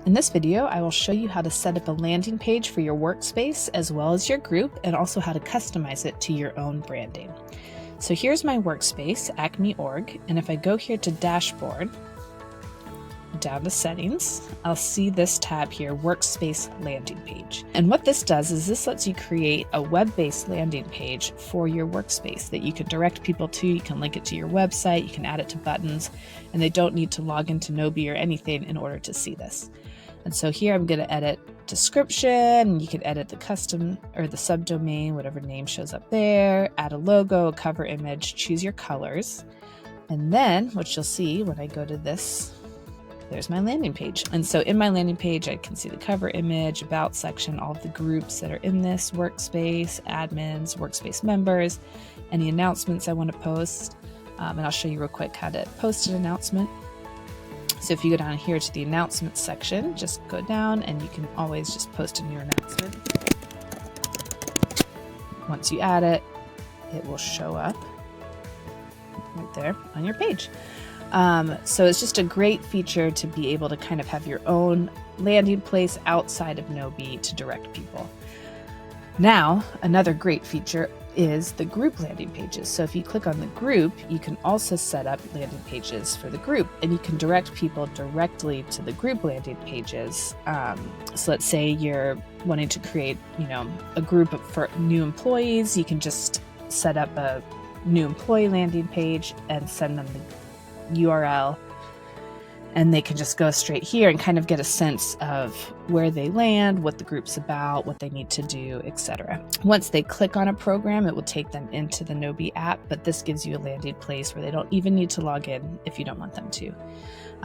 In this video, I will show you how to set up a landing page for your workspace as well as your group, and also how to customize it to your own branding. So here's my workspace, Acme.org, and if I go here to Dashboard, down to Settings, I'll see this tab here, Workspace Landing Page. And what this does is this lets you create a web-based landing page for your workspace that you can direct people to. You can link it to your website, you can add it to buttons, and they don't need to log into Gnowbe or anything in order to see this. And so here I'm going to edit description. You can edit the custom or the subdomain, whatever name shows up there, add a logo, a cover image, choose your colors. And then what you'll see when I go to this, there's my landing page. And so in my landing page, I can see the cover image, about section, all of the groups that are in this workspace, admins, workspace members, any announcements I want to post. And I'll show you real quick how to post an announcement. So if you go down here to the announcements section, just go down and you can always just post a new announcement. Once you add it, it will show up right there on your page. So it's just a great feature to be able to kind of have your own landing place outside of Gnowbe to direct people. Now, another great feature is the group landing pages. So if you click on the group, you can also set up landing pages for the group, and you can direct people directly to the group landing pages. So let's say you're wanting to create, a group for new employees. You can just set up a new employee landing page and send them the URL, and they can just go straight here and kind of get a sense of where they land, what the group's about, what they need to do, etc. Once they click on a program, it will take them into the Gnowbe app, but this gives you a landing place where they don't even need to log in if you don't want them to.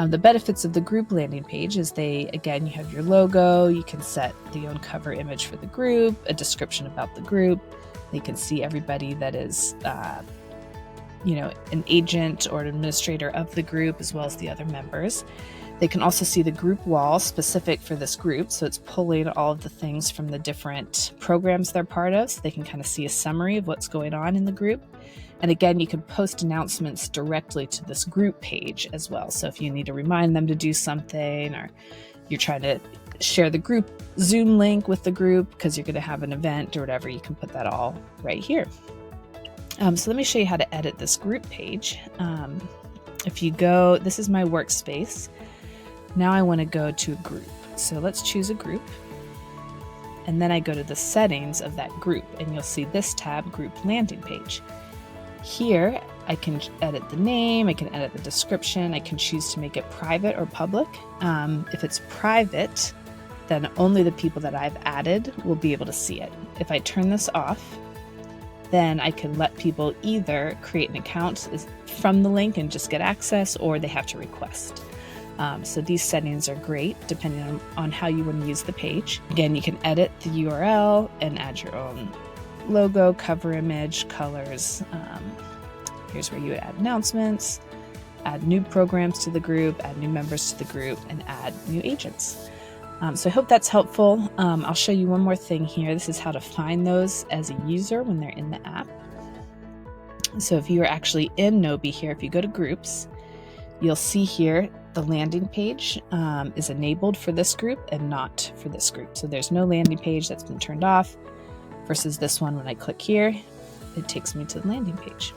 The benefits of the group landing page is again, you have your logo, you can set the own cover image for the group, a description about the group. They can see everybody that is an agent or an administrator of the group, as well as the other members. They can also see the group wall specific for this group, so it's pulling all of the things from the different programs they're part of, so they can kind of see a summary of what's going on in the group. And again, you can post announcements directly to this group page as well. So if you need to remind them to do something, or you're trying to share the group Zoom link with the group because you're going to have an event or whatever, you can put that all right here. So let me show you how to edit this group page. If you go, this is my workspace. Now I want to go to a group. So let's choose a group. And then I go to the settings of that group, and you'll see this tab, Group Landing Page. Here, I can edit the name, I can edit the description, I can choose to make it private or public. If it's private, then only the people that I've added will be able to see it. If I turn this off, then I can let people either create an account from the link and just get access, or they have to request. So these settings are great depending on how you want to use the page. Again, you can edit the URL and add your own logo, cover image, colors. Here's where you would add announcements, add new programs to the group, add new members to the group, and add new agents. So I hope that's helpful. I'll show you one more thing here. This is how to find those as a user when they're in the app. So if you are actually in Gnowbe here, if you go to groups, you'll see here the landing page is enabled for this group and not for this group. So there's no landing page that's been turned off versus this one. When I click here, it takes me to the landing page.